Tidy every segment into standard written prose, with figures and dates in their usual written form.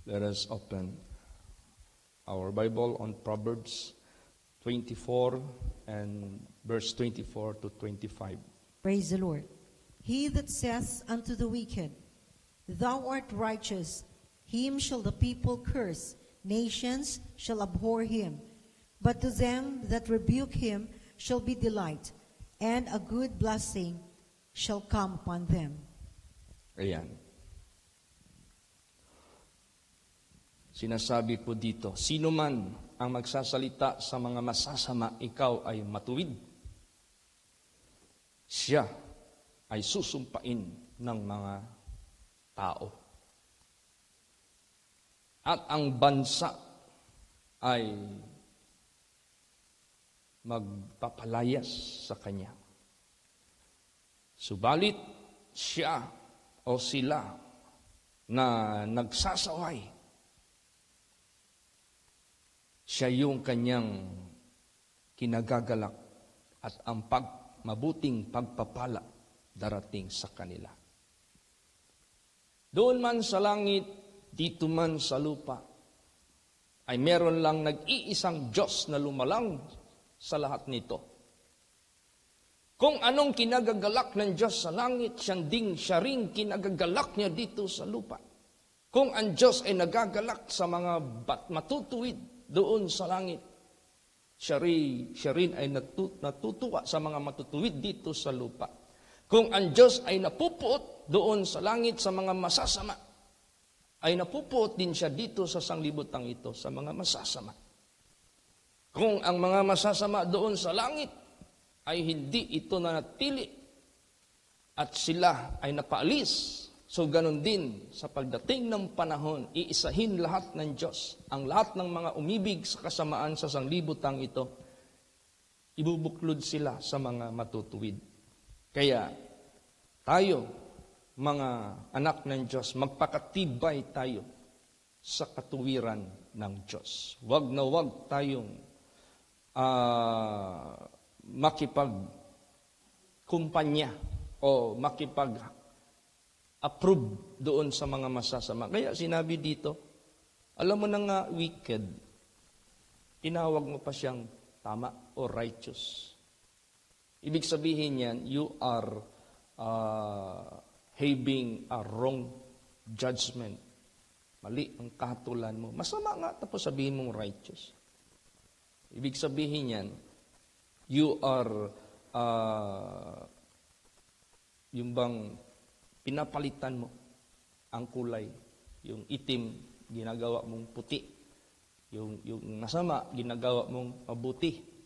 Let us open our Bible on Proverbs 24 and verse 24 to 25. Praise the Lord. He that saith unto the wicked, Thou art righteous, him shall the people curse, nations shall abhor him. But to them that rebuke him shall be delight, and a good blessing shall come upon them. Ayan. Sinasabi po dito, sino man ang magsasalita sa mga masasama, ikaw ay matuwid. Siya ay susumpain ng mga tao. At ang bansa ay magpapalayas sa kanya. Subalit siya o sila na nagsasaway, siya yung kanyang kinagagalak at ang mabuting pagpapala darating sa kanila. Doon man sa langit, dito man sa lupa, ay meron lang nag-iisang Diyos na lumalang sa lahat nito. Kung anong kinagagalak ng Diyos sa langit, siya ring kinagagalak niya dito sa lupa. Kung ang Diyos ay nagagalak sa mga matutuwid doon sa langit, siya rin ay natutuwa sa mga matutuwid dito sa lupa. Kung ang Diyos ay napupuot doon sa langit sa mga masasama, ay napupuot din siya dito sa sanglibutang ito sa mga masasama. Kung ang mga masasama doon sa langit ay hindi ito nanatili at sila ay napaalis, so ganun din sa pagdating ng panahon, iisahin lahat ng Diyos, ang lahat ng mga umibig sa kasamaan sa sanglibutang ito, ibubuklod sila sa mga matutuwid. Kaya tayo, mga anak ng Diyos, magpakatibay tayo sa katuwiran ng Diyos. Wag na wag tayong makipagkumpanya o approve doon sa mga masasama. Kaya sinabi dito, alam mo na nga wicked, tinawag mo pa siyang tama o righteous. Ibig sabihin yan, you are having a wrong judgment. Mali ang kahatulan mo. Masama nga, tapos sabihin mong righteous. Ibig sabihin yan, you are yung bang pinapalitan mo ang kulay. Yung itim, ginagawa mong puti. Yung masama, ginagawa mong mabuti.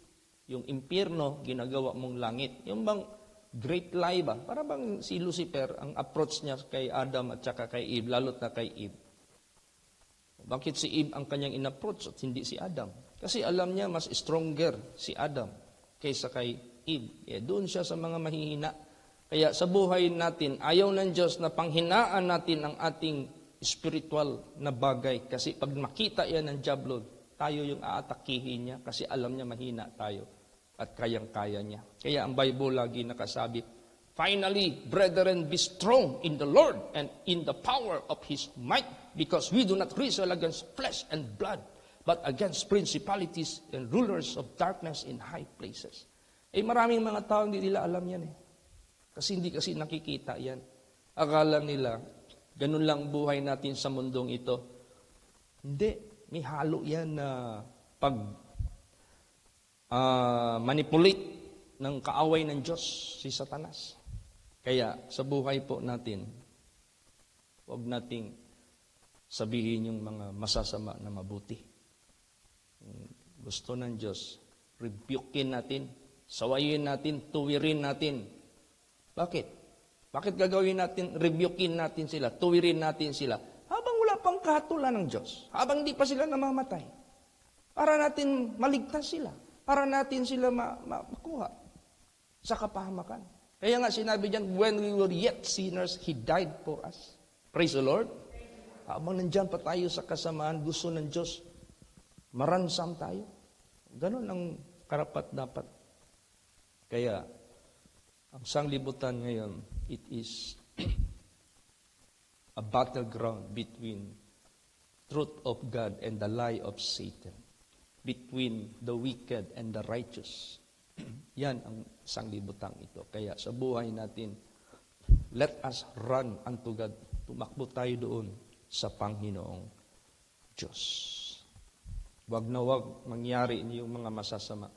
Yung impyerno, ginagawa mong langit. Yung bang great lie ba? Para bang si Lucifer, ang approach niya kay Adam at saka kay Eve, lalo't na kay Eve. Bakit si Eve ang kanyang in-approach at hindi si Adam? Kasi alam niya mas stronger si Adam kaysa kay Eve. Doon siya sa mga mahihina. Kaya sa buhay natin, ayaw ng Diyos na panghinaan natin ang ating spiritual na bagay. Kasi pag makita yan ng diablo, tayo yung aatakihin niya kasi alam niya mahina tayo at kayang-kaya niya. Kaya ang Bible lagi nakasabi, finally, brethren, be strong in the Lord and in the power of His might, because we do not wrestle against flesh and blood, but against principalities and rulers of darkness in high places. Maraming mga tao hindi nila alam yan Kasi hindi nakikita yan. Akala nila, ganun lang buhay natin sa mundong ito. Hindi, may halo yan na manipulate ng kaaway ng Diyos, si Satanas. Kaya sa buhay po natin, huwag nating sabihin yung mga masasama na mabuti. Gusto ng Diyos, rebukein natin, sawayin natin, tuwirin natin. Bakit? Bakit gagawin natin, rebukein natin sila, tuwirin natin sila, habang wala pang kahatulan ng Diyos, habang di pa sila namamatay, para natin maligtas sila, para natin sila makuha sa kapahamakan. Kaya nga sinabi diyan, when we were yet sinners, He died for us. Praise the Lord. Habang nandyan pa tayo sa kasamaan, gusto ng Diyos, maransam tayo. Ganon ang karapat-dapat. Kaya, ang sanglibutan ngayon, it is a battleground between truth of God and the lie of Satan, between the wicked and the righteous. Yan ang sanglibutang ito. Kaya sa buhay natin, let us run unto God. Tumakbo tayo doon sa Panginoong Diyos. Wag na wag mangyari yung mga masasama.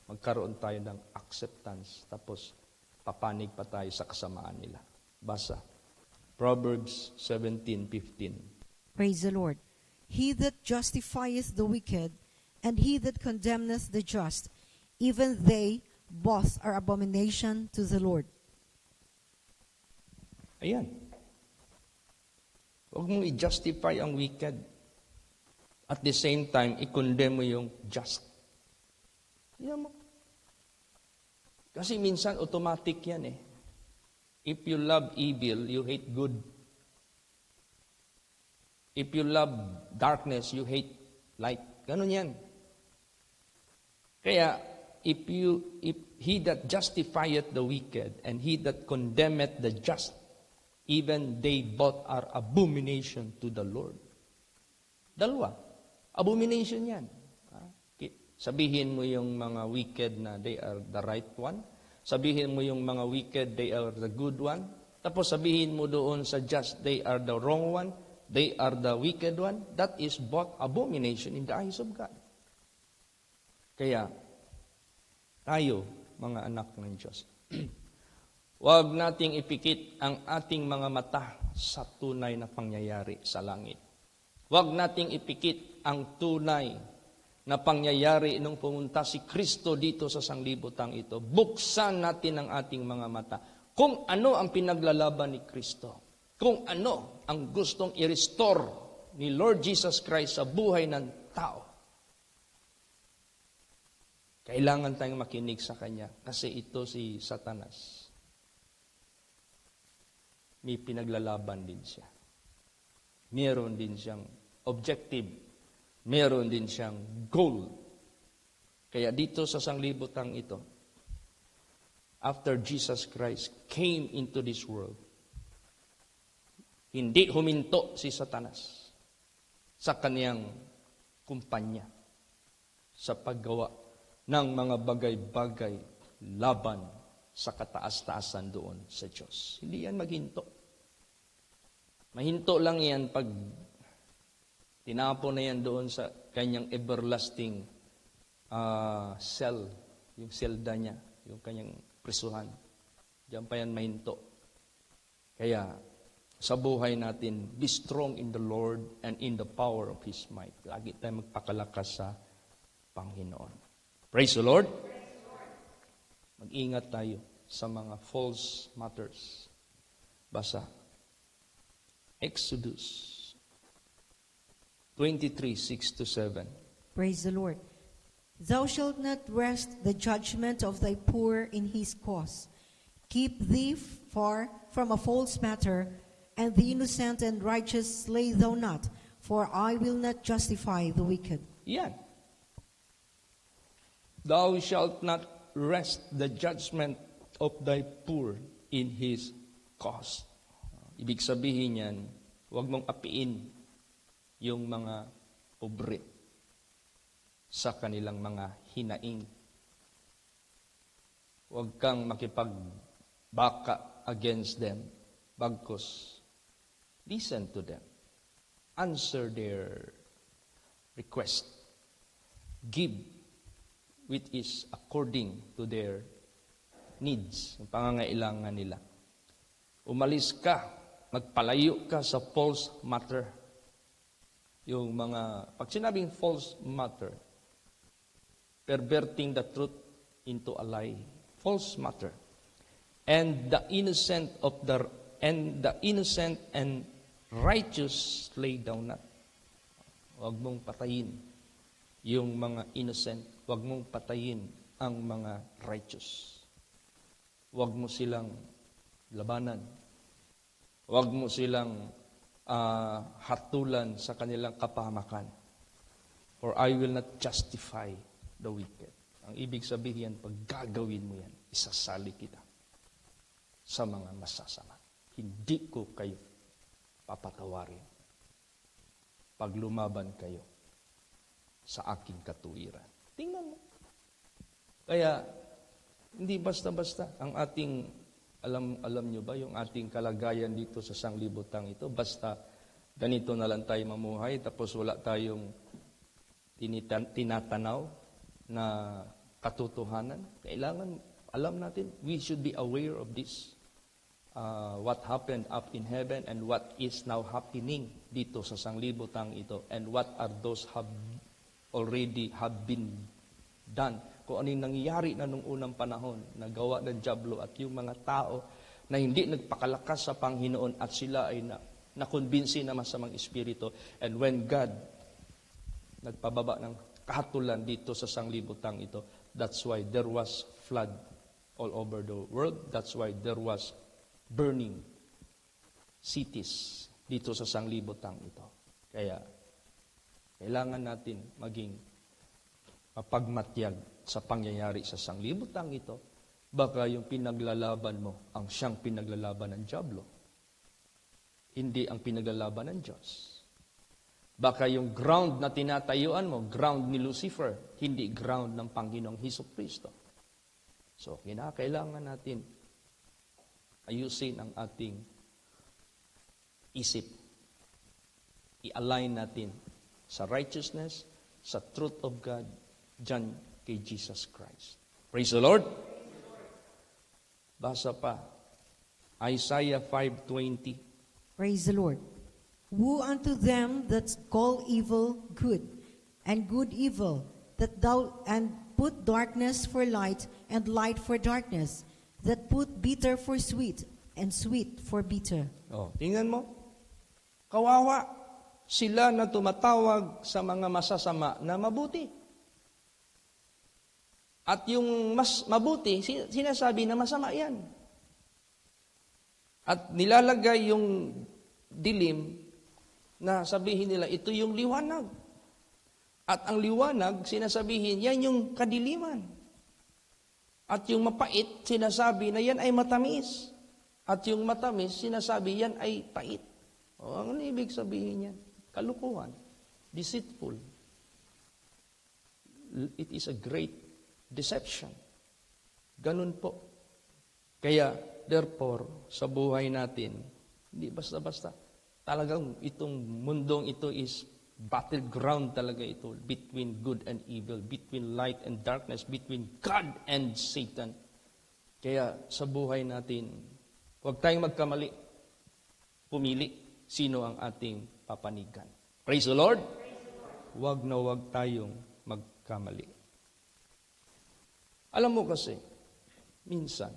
Magkaroon tayo ng acceptance. Tapos, papanig pa tayo sa kasamaan nila. Basa. Proverbs 17:15. Praise the Lord. He that justifieth the wicked, and he that condemneth the just, even they both are abomination to the Lord. Ayan. Huwag mong i-justify ang wicked. At the same time, i-condemn mo yung just. Yan mo. Kasi minsan, automatic yan eh. If you love evil, you hate good. If you love darkness, you hate light. Ganun yan. Kaya, if he that justifieth the wicked, and he that condemneth the just, even they both are abomination to the Lord. Dalawa. Abomination yan. Sabihin mo yung mga wicked na they are the right one. Sabihin mo yung mga wicked, they are the good one. Tapos sabihin mo doon sa just, they are the wrong one. They are the wicked one. That is both abomination in the eyes of God. Kaya, tayo, mga anak ng Diyos, huwag nating ipikit ang ating mga mata sa tunay na pangyayari sa langit. Huwag nating ipikit ang tunay na pangyayari nung pumunta si Kristo dito sa sanglibutang ito. Buksan natin ang ating mga mata. Kung ano ang pinaglalaban ni Kristo. Kung ano ang gustong i-restore ni Lord Jesus Christ sa buhay ng tao. Kailangan tayong makinig sa Kanya kasi ito si Satanas. May pinaglalaban din siya. Meron din siyang objective. Meron din siyang goal. Kaya dito sa sanglibutang ito, after Jesus Christ came into this world, hindi huminto si Satanas sa kaniyang kumpanya sa paggawa ng mga bagay-bagay laban sa kataas-taasan doon sa Diyos. Hindi yan maghinto. Mahinto lang yan pag tinapon na yan doon sa kanyang everlasting cell, yung selda niya, yung kanyang prisuhan. Diyan pa yan mahinto. Kaya, sa buhay natin, be strong in the Lord and in the power of His might. Lagi tayo magpakalakas sa Panginoon. Praise the Lord. Mag-ingat tayo sa mga false matters. Basa. Exodus 23:6-7. Praise the Lord. Thou shalt not wrest the judgment of thy poor in his cause. Keep thee far from a false matter, and the innocent and righteous slay thou not, for I will not justify the wicked. Yan. Thou shalt not wrest the judgment of thy poor in his cause. Ibig sabihin yan, huwag mong apiin yung mga pobre sa kanilang mga hinaing. Huwag kang makipagbaka against them. Bagkus, listen to them. Answer their request. Give which is according to their needs, ang pangangailangan nila. Umalis ka, magpalayo ka sa false matter. Yung mga, pag sinabing false matter, perverting the truth into a lie. False matter. And the innocent and righteous lay down not. Huwag mong patayin yung mga innocent. Huwag mong patayin ang mga righteous. Huwag mo silang labanan. Huwag mo silang hatulan sa kanilang kapahamakan. For I will not justify the wicked. Ang ibig sabihin, pag gagawin mo yan, isasali kita sa mga masasama. Hindi ko kayo papatawarin. pag lumaban kayo sa aking katuwiran. Tingnan mo. Kaya, hindi basta-basta ang ating, alam nyo ba, yung ating kalagayan dito sa sanglibutang ito, basta ganito na lang tayo mamuhay, tapos wala tayong tinatanaw na katotohanan. Kailangan, alam natin, we should be aware of this. What happened up in heaven and what is now happening dito sa sanglibutang ito, and what are those already have been done. Kung ano yung nangyayari na nung unang panahon, na gawa ng dyablo at yung mga tao na hindi nagpakalakas sa Panginoon at sila ay nakonbinsi na masamang espiritu. And when God nagpababa ng kahatulan dito sa sanglibutang ito, that's why there was flood all over the world. That's why there was burning cities dito sa sanglibutang ito. Kaya, kailangan natin maging mapagmatyag sa pangyayari sa sanglibutang ito. Baka yung pinaglalaban mo ang siyang pinaglalaban ng dyablo, hindi ang pinaglalaban ng Diyos. Baka yung ground na tinatayuan mo, ground ni Lucifer, hindi ground ng Panginoong Hesukristo. So, kinakailangan natin ayusin ang ating isip. I-align natin sa righteousness, sa truth of God, dyan kay Jesus Christ. Praise the Lord. Basa pa. Isaiah 5:20. Praise the Lord. Woe unto them that call evil good, and good evil, that thou and put darkness for light, and light for darkness, that put bitter for sweet, and sweet for bitter. Oh, tingnan mo. Kawawa sila na tumatawag sa mga masasama na mabuti. At yung mas mabuti, sinasabi na masama yan. At nilalagay yung dilim na sabihin nila, ito yung liwanag. At ang liwanag, sinasabihin, yan yung kadiliman. At yung mapait, sinasabi na yan ay matamis. At yung matamis, sinasabi yan ay pait. O, ano ibig sabihin yan? Kalukuhan. Deceitful. It is a great deception. Ganun po. Kaya, therefore, sa buhay natin, hindi basta-basta. Talagang itong mundong ito is battleground talaga ito between good and evil, between light and darkness, between God and Satan. Kaya sa buhay natin, huwag tayong magkamali. Pumili sino ang ating papanigan. Praise the Lord! Huwag na huwag tayong magkamali. Alam mo kasi, minsan,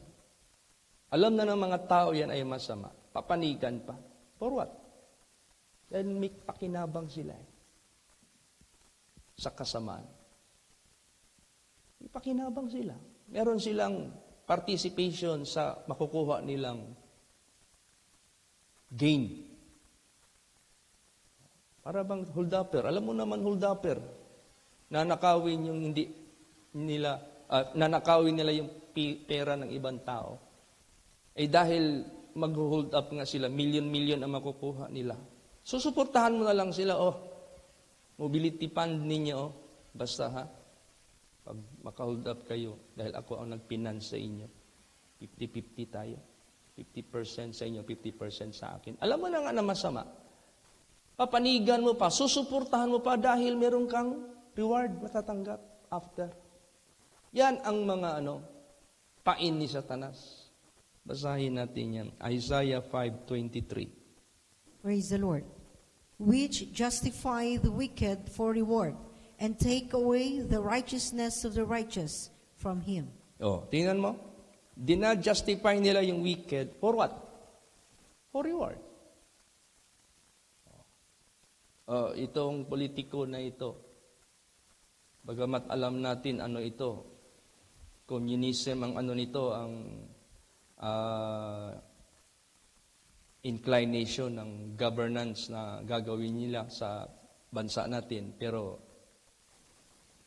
alam na ng mga tao yan ay masama. Papanigan pa. For what? Dahil may pakinabang sila sa kasamaan. May pakinabang sila. Meron silang participation sa makukuha nilang gain. Para bang hold-upper. Alam mo naman hold-upper. Nanakawin yung hindi nila, nanakawin nila yung pera ng ibang tao. Eh dahil mag-hold up nga sila, million ang makukuha nila. Susuportahan mo na lang sila, mobility fund ninyo, basta ha, pag maka-hold up kayo, dahil ako ang nag-finance sa inyo, 50-50 tayo. 50% sa inyo, 50% sa akin. Alam mo na nga na masama. Papanigan mo pa, susuportahan mo pa dahil meron kang reward matatanggap after. Yan ang mga pain ni Satanas. Basahin natin yan. Isaiah 5:23. Praise the Lord. Which justify the wicked for reward, and take away the righteousness of the righteous from him. Tingnan mo. Dina-justify nila yung wicked for what? For reward. Itong politiko na ito, bagamat alam natin ano ito, communism ang nito, ang inclination ng governance na gagawin nila sa bansa natin. Pero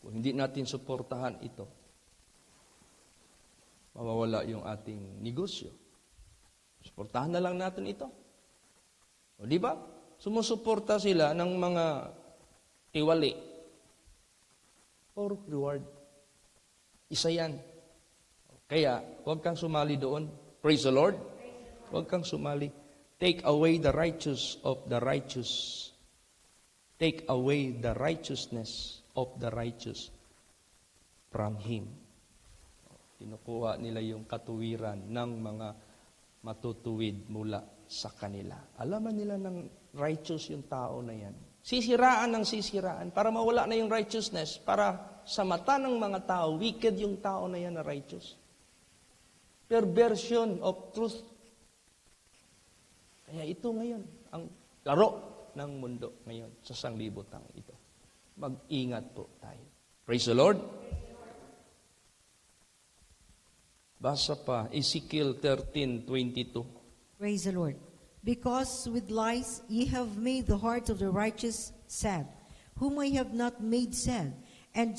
kung hindi natin suportahan ito, mawawala yung ating negosyo. Suportahan na lang natin ito. O di ba? sumusuporta sila ng mga tiwali or reward. Isa yan. Kaya, huwag kang sumali doon. Praise the Lord. Huwag kang sumali. Take away the righteous of the righteous. Take away the righteousness of the righteous from him. Kinukuha nila yung katuwiran ng mga matutuwid mula sa kanila. Alaman nila ng righteous yung tao na yan. Sisiraan ng sisiraan para mawala na yung righteousness, para sa mata ng mga tao, wicked yung tao na yan na righteous. Perversion of truth. Kaya ito ngayon, ang laro ng mundo ngayon sa sanglibutang ito. Mag-ingat po tayo. Praise the Lord. Basa pa, Ezekiel 13:22. Praise the Lord. Because with lies ye have made the heart of the righteous sad, whom I have not made sad, and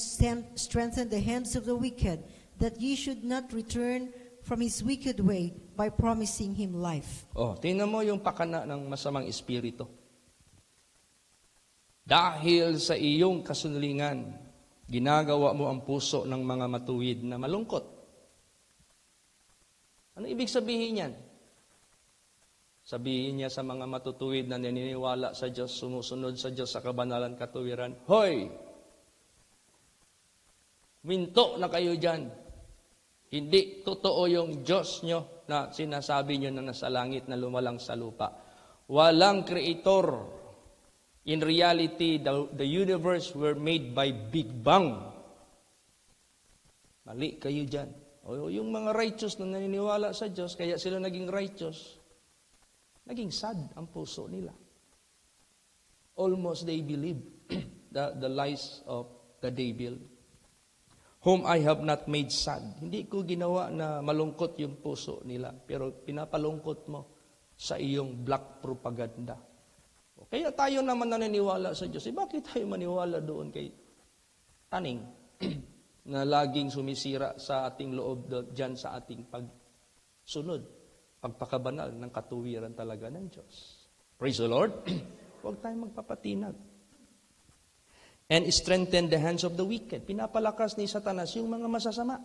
strengthened the hands of the wicked, that ye should not return from his wicked way by promising him life. Tingnan mo yung pakana ng masamang espiritu. Dahil sa iyong kasunlingan, ginagawa mo ang puso ng mga matuwid na malungkot. Ano ibig sabihin yan? Sabihin niya sa mga matutuwid na naniniwala sa Diyos, sumusunod sa Diyos sa kabanalan katuwiran, hoy! Minto na kayo dyan. Hindi totoo yung Diyos nyo na sinasabi nyo na nasa langit na lumalang sa lupa. Walang creator. In reality, the universe were made by Big Bang. Mali kayo dyan. Yung mga righteous na naniniwala sa Diyos, kaya sila naging righteous, naging sad ang puso nila. Almost they believe the lies of the devil. Whom I have not made sad. Hindi ko ginawa na malungkot yung puso nila, pero pinapalungkot mo sa iyong black propaganda. Kaya tayo naman naniniwala sa Diyos. Bakit tayo maniwala doon kay taning na laging sumisira sa ating loob dyan sa ating pagsunod, pagpakabanal ng katuwiran talaga ng Diyos. Praise the Lord. Huwag tayong magpapatinag. And strengthen the hands of the wicked. Pinapalakas ni Satanas yung mga masasama.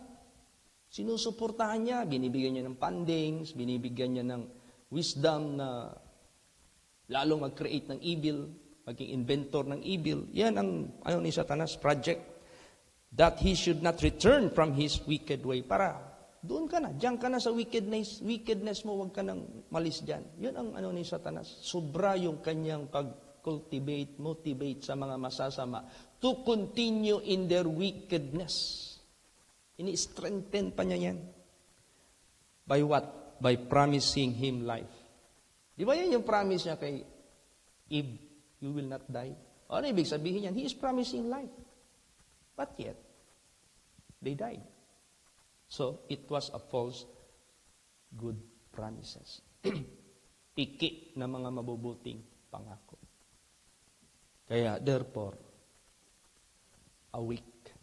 Sinusuportahan niya, binibigyan niya ng fundings, binibigyan niya ng wisdom na lalong mag-create ng evil, maging inventor ng evil. Yan ang ni Satanas project. That he should not return from his wicked way. Para doon ka na, diyan ka na sa wickedness mo, huwag ka nang malis dyan. Yun ang ni Satanas. Sobra yung kanyang pag-cultivate, motivate sa mga masasama to continue in their wickedness. Ini-strengthen pa niya yan. By what? By promising him life. Di ba yan yung promise niya kay Eve? You will not die. Ano ibig sabihin yan? He is promising life. But yet, they died. So, it was a false good promises. Piki na mga mabubuting pangako. Kaya, therefore, awake.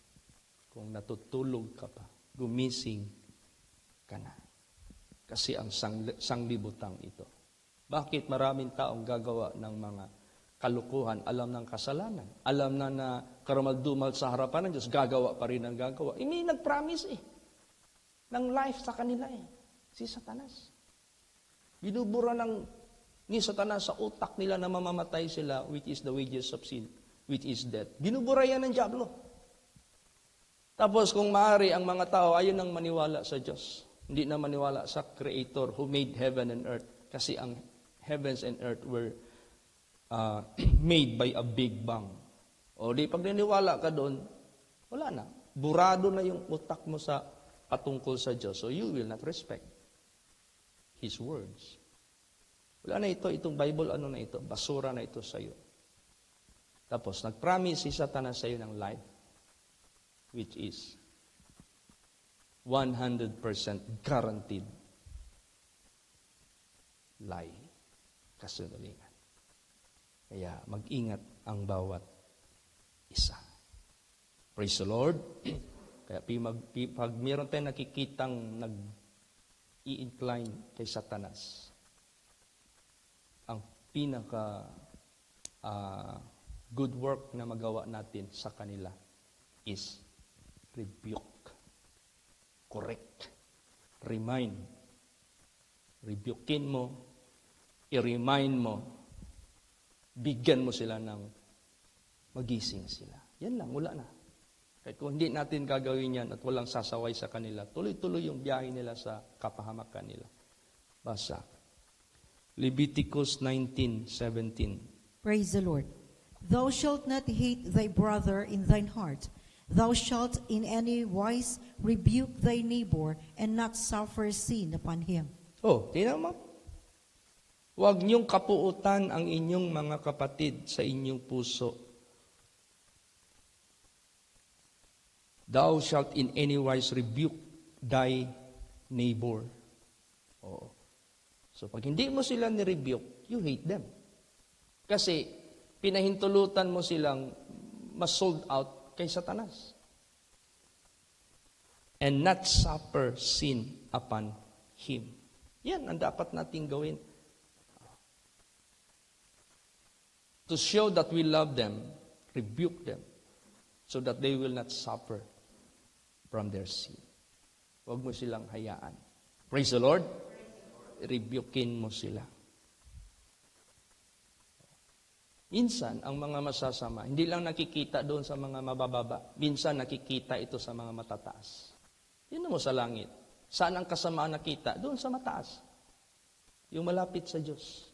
Kung natutulog ka pa, gumising ka na. Kasi ang sanglibutang ito. Bakit maraming taong gagawa ng mga kalukuhan, alam ng kasalanan, alam na karamaldumal sa harapan ng Diyos, gagawa pa rin ang gagawa. May nag-promise ng life sa kanila si Satanas. Binubura ni Satanas sa utak nila na mamamatay sila, which is the wages of sin, which is death. Binubura yan ng dyablo. Tapos kung maaari ang mga tao, ayun ang maniwala sa Diyos. Hindi na maniwala sa Creator who made heaven and earth. Kasi ang heavens and earth were made by a big bang. O di pag naniwala ka doon, wala na. Burado na yung utak mo sa patungkol sa Diyos. So you will not respect His words. Wala na itong Bible, ano na ito? Basura na ito sa iyo. Tapos, nag-promise si Satanas sa iyo ng life, which is 100% guaranteed lie, kasinungalingan. Kaya mag-ingat ang bawat isa. Praise the Lord. Kaya pag mayroon tayong nakikitang nag-i-incline kay Satanas, ang pinaka good work na magawa natin sa kanila is rebuke, correct, remind. Rebukein mo, i-remind mo, bigyan mo sila ng magising sila. Yan lang, wala na. Kahit kung hindi natin gagawin yan at walang sasaway sa kanila, tuloy-tuloy yung biyahe nila sa kapahamakan nila. Basa. Leviticus 19:17. Praise the Lord. Thou shalt not hate thy brother in thine heart. Thou shalt in any wise rebuke thy neighbor and not suffer sin upon him. Oh, tingnan mo. Huwag niyong kapuutan ang inyong mga kapatid sa inyong puso. Thou shalt in any wise rebuke thy neighbor. Oh. So pag hindi mo sila ni-rebuke, you hate them. Kasi pinahintulutan mo silang mas sold out kay Satanas. And not suffer sin upon him. Yan ang dapat nating gawin. To show that we love them, rebuke them, so that they will not suffer from their sin. Huwag mo silang hayaan. Praise the Lord. Rebukein mo sila. Minsan, ang mga masasama, hindi lang nakikita doon sa mga mabababa. Minsan, nakikita ito sa mga matataas. Yun mo sa langit. Saan ang kasamaan nakita? Doon sa mataas. Yung malapit sa Diyos.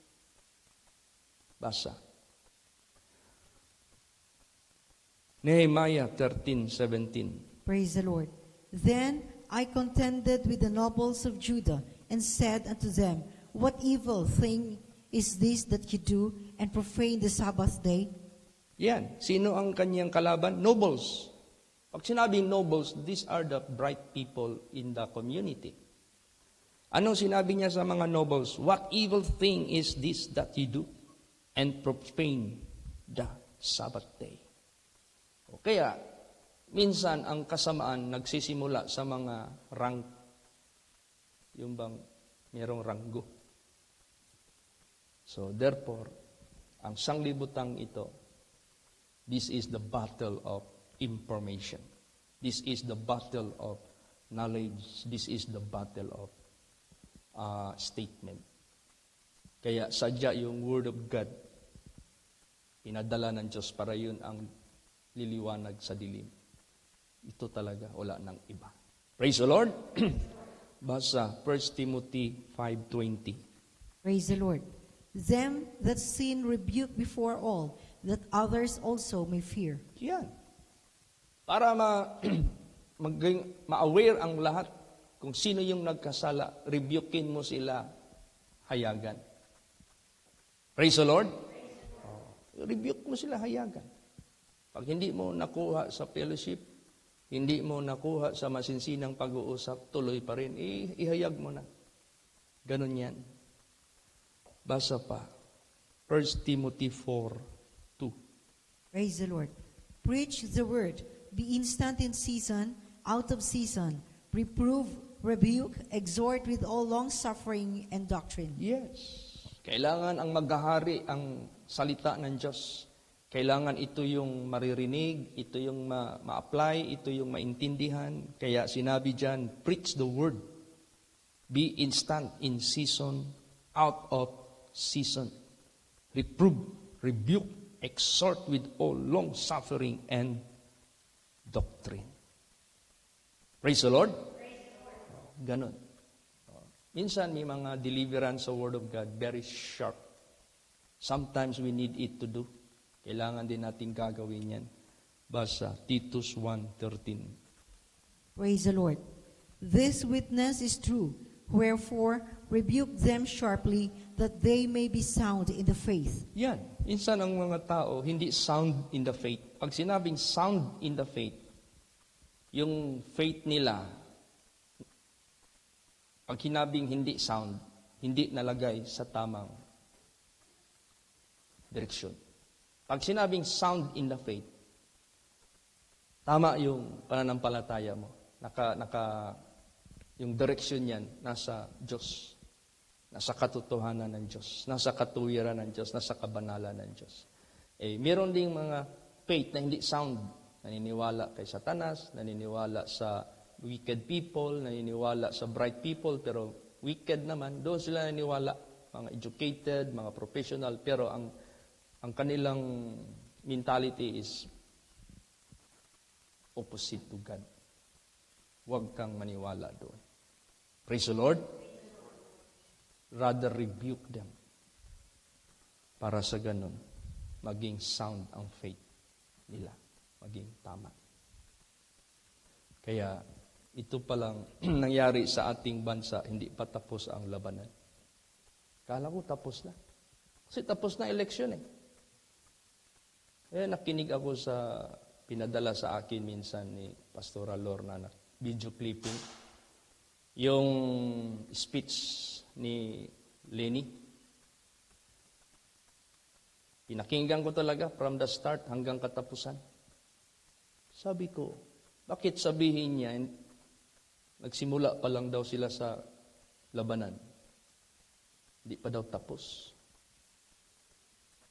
Basa. Nehemiah 13:17. Praise the Lord. Then I contended with the nobles of Judah and said unto them, What evil thing is this that you do and profane the Sabbath day? Yan. Sino ang kanyang kalaban? Nobles. Pag sinabing nobles, these are the bright people in the community. Anong sinabi niya sa mga nobles? What evil thing is this that you do and profane the Sabbath day? O kaya, minsan ang kasamaan nagsisimula sa mga rank. Yung bang mayroong ranggo. So therefore, ang sanglibutang ito, this is the battle of information. This is the battle of knowledge. This is the battle of statement. Kaya sadya yung Word of God, pinadala ng Diyos para yun ang liliwanag sa dilim. Ito talaga, wala nang iba. Praise the Lord. Basa, 1 Timothy 5:20. Praise the Lord. Them that sin rebuke before all, that others also may fear. Yan. Para ma-aware ang lahat kung sino yung nagkasala, rebukein mo sila, hayagan. Praise the Lord. Rebuke mo sila, hayagan. Pag hindi mo nakuha sa fellowship, hindi mo nakuha sa masinsinang pag-uusap, tuloy pa rin, ihayag mo na. Ganon yan. Basa pa. 1 Timothy 4:2. Praise the Lord. Preach the word. Be instant in season, out of season. Reprove, rebuke, exhort with all long-suffering and doctrine. Yes. Kailangan ang maghahari ang salita ng Diyos. Kailangan ito yung maririnig, ito yung ma-apply, ito yung maintindihan. Kaya sinabi dyan, preach the word. Be instant in season, out of season. Reprove, rebuke, exhort with all long-suffering and doctrine. Praise the Lord. Ganon. Minsan may mga deliverance sa Word of God, very sharp. Sometimes we need it to do. Kailangan din natin gagawin yan. Basa, Titus 1:13. Praise the Lord. This witness is true. Wherefore, rebuke them sharply, that they may be sound in the faith. Yan. Minsan ang mga tao, hindi sound in the faith. Pag sinabing sound in the faith, yung faith nila, pag sinabing hindi sound, hindi nalagay sa tamang direksyon. Pag sinabing sound in the faith, tama yung pananampalataya mo. Yung direksyon niyan, nasa Diyos. Nasa katotohanan ng Diyos. Nasa katuwiran ng Diyos. Nasa kabanalan ng Diyos. meron ding mga faith na hindi sound. Naniniwala kay Satanas, naniniwala sa wicked people, naniniwala sa bright people, pero wicked naman. Doon sila naniniwala, mga educated, mga professional, pero ang kanilang mentality is opposite to God. Huwag kang maniwala doon. Praise the Lord. Rather rebuke them. Para sa ganun, maging sound ang faith nila. Maging tama. Kaya, ito palang nangyari sa ating bansa, hindi pa tapos ang labanan. Kala ko tapos na. Kasi tapos na eleksyon eh. Kaya nakinig ako sa pinadala sa akin minsan ni Pastora Lorna na video clipping. Yung speech ni Lenny. Pinakinggan ko talaga from the start hanggang katapusan. Sabi ko, bakit sabihin niya, nagsimula pa lang daw sila sa labanan. Hindi pa daw tapos.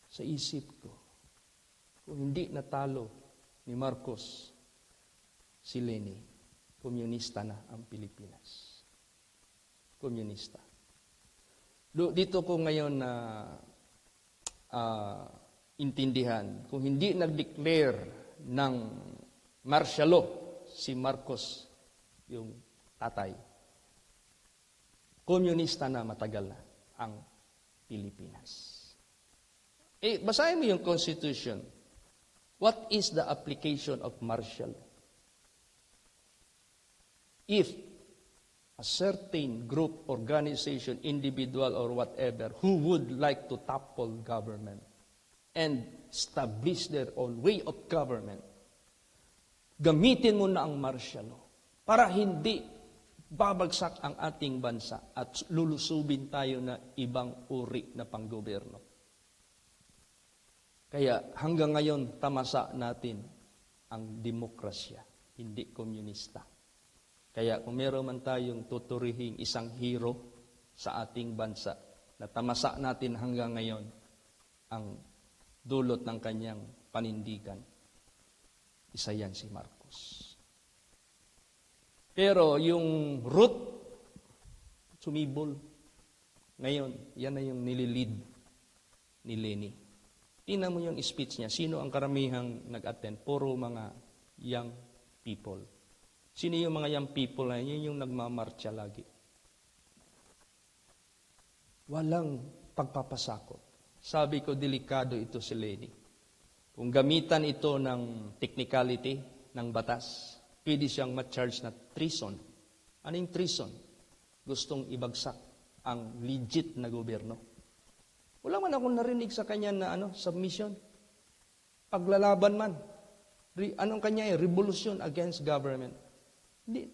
Sa isip ko, kung hindi natalo ni Marcos si Lenny, komunista na ang Pilipinas. Komunista. Dito ko ngayon na intindihan, kung hindi nag-declare ng martial law si Marcos, yung tatay, komunista na matagal na ang Pilipinas. Basahin mo yung Constitution. What is the application of martial law? If a certain group, organization, individual, or whatever who would like to topple government and establish their own way of government, gamitin mo na ang martial law para hindi babagsak ang ating bansa at lulusubin tayo na ibang uri na panggoberno. Kaya hanggang ngayon, tamasa natin ang demokrasya, hindi komunista. Kaya kung meron man tayong tuturihing isang hero sa ating bansa, na tamasa natin hanggang ngayon ang dulot ng kanyang panindigan, isa yan si Marcos. Pero yung root, sumibol. Ngayon, yan na yung nililid ni Lenny. Tingnan mo yung speech niya. Sino ang karamihang nag-attend? Puro mga young people. Sino yung mga young people na yun yung nagmamarcha lagi? Walang pagpapasakot. Sabi ko, delikado ito si Lenny. Kung gamitan ito ng technicality, ng batas, pwede siyang ma-charge na treason. Ano yung treason? Gustong ibagsak ang legit na gobyerno. Wala man akong narinig sa kanya na submission. Paglalaban man. Anong kanya revolution against government. Hindi.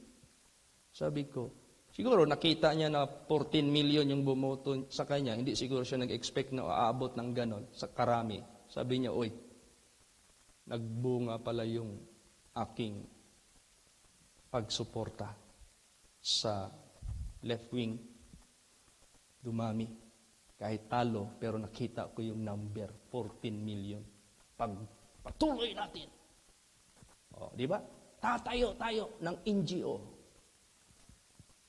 Sabi ko, siguro nakita niya na 14 million yung bumoto sa kanya. Hindi siguro siya nag-expect na aabot ng ganon sa karami. Sabi niya, oy, nagbunga pala yung aking pagsuporta sa left wing. Dumami. Kahit talo, pero nakita ko yung number, 14 million. Pagpatuloy natin. Di ba? Tatayo tayo ng NGO.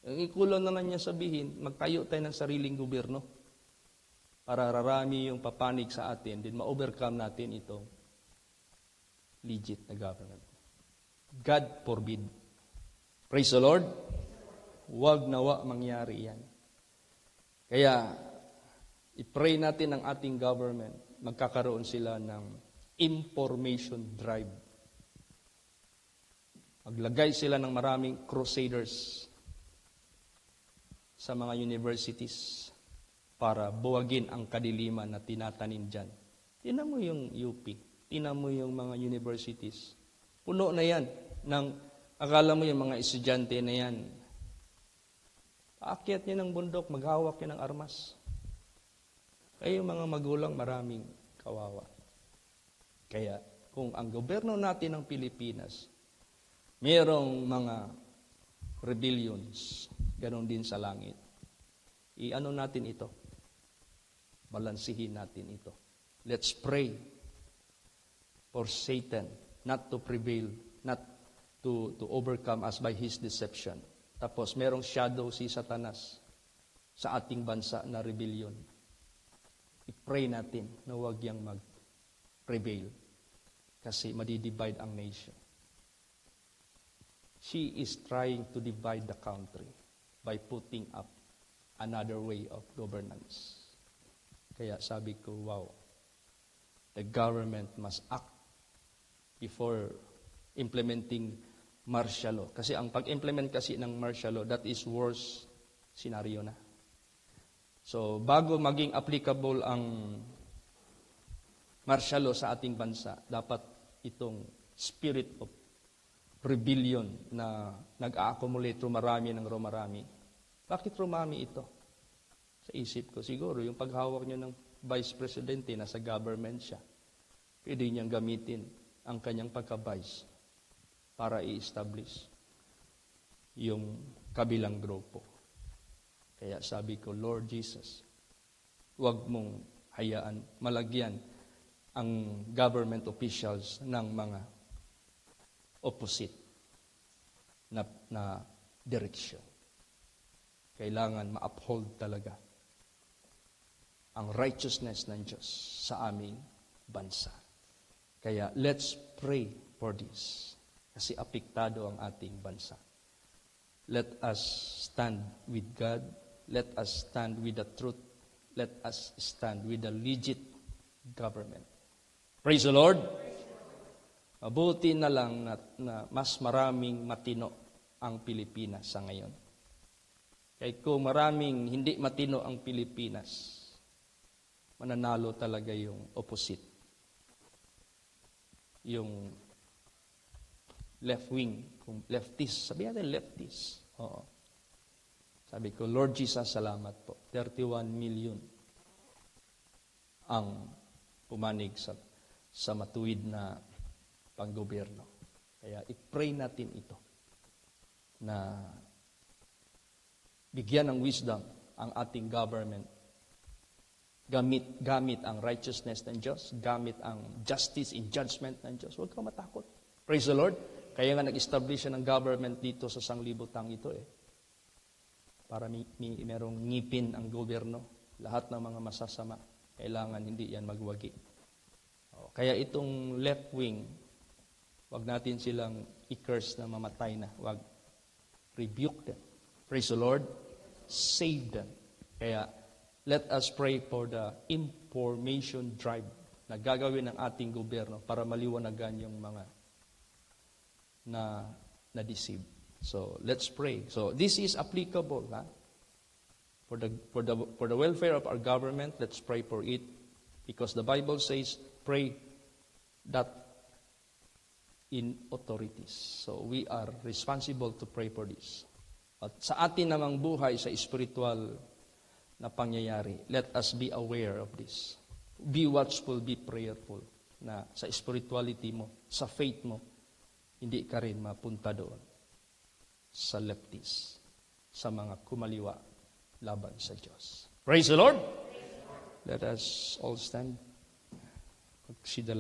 Ang ikulang naman niya sabihin, magtayo tayo ng sariling gobyerno para rarami yung papanig sa atin, din ma-overcome natin itong legit na government. God forbid. Praise the Lord. Huwag nawa mangyari yan. Kaya, i-pray natin ang ating government, magkakaroon sila ng information drive. Maglagay sila ng maraming crusaders sa mga universities para buwagin ang kadiliman na tinatanim dyan. Tinan mo yung UP, tinan mo yung mga universities. Puno na yan. Akala mo yung mga estudyante na yan. Aakyat niya ng bundok, maghawak niya ng armas. Kaya yung mga magulang maraming kawawa. Kaya kung ang gobyerno natin ng Pilipinas, mayroong mga rebellions, ganon din sa langit. Natin ito. Balansihin natin ito. Let's pray for Satan not to prevail, not to overcome us by his deception. Tapos merong shadow si Satanas sa ating bansa na rebellion. I-pray natin na huwag yang mag-prevail kasi madidivide ang nation. She is trying to divide the country by putting up another way of governance. Kaya sabi ko, wow, the government must act before implementing martial law. Kasi ang pag-implement kasi ng martial law, that is worst scenario na. So, bago maging applicable ang martial law sa ating bansa, dapat itong spirit of rebellion na nag-a-accumulate rumarami ng rumarami. Bakit rumami ito? Sa isip ko, siguro yung paghawak niyo ng vice presidente, nasa government siya, pwede niyang gamitin ang kanyang pagka-vice para i-establish yung kabilang grupo. Kaya sabi ko, Lord Jesus, huwag mong hayaan, malagyan ang government officials ng mga opposite na direction. Kailangan ma-uphold talaga ang righteousness ng Diyos sa aming bansa. Kaya let's pray for this. Kasi apektado ang ating bansa. Let us stand with God. Let us stand with the truth. Let us stand with the legit government. Praise the Lord. Mabuti na lang na mas maraming matino ang Pilipinas sa ngayon. Kaya kung maraming hindi matino ang Pilipinas, mananalo talaga yung opposite. Yung left wing, kung leftist, sabi natin leftist. Oo. Sabi ko, Lord Jesus, salamat po. 31 million ang pumanig sa matuwid na panggobyerno. Kaya i-pray natin ito na bigyan ng wisdom ang ating government. Gamit ang righteousness ng Diyos, gamit ang justice in judgment ng Diyos. Huwag kang matakot. Praise the Lord. Kaya nga nag-establish ng government dito sa sanglibutang ito para merong ngipin ang gobyerno. Lahat ng mga masasama, kailangan hindi yan magwagi. Kaya itong left wing, wag natin silang i-curse na mamatay na. Wag. Rebuke them. Praise the Lord. Save them. Kaya, let us pray for the information drive na gagawin ng ating gobyerno para maliwanagan yung mga na-deceive. So, let's pray. So, this is applicable. For the welfare of our government, let's pray for it. Because the Bible says, pray that in authorities. So we are responsible to pray for this. At sa atin namang buhay sa spiritual na pangyayari, let us be aware of this. Be watchful, be prayerful. Na sa spirituality mo, sa faith mo, hindi ka rin mapunta doon sa leftist, sa mga kumaliwa laban sa Diyos. Praise the Lord! Let us all stand. Magsidala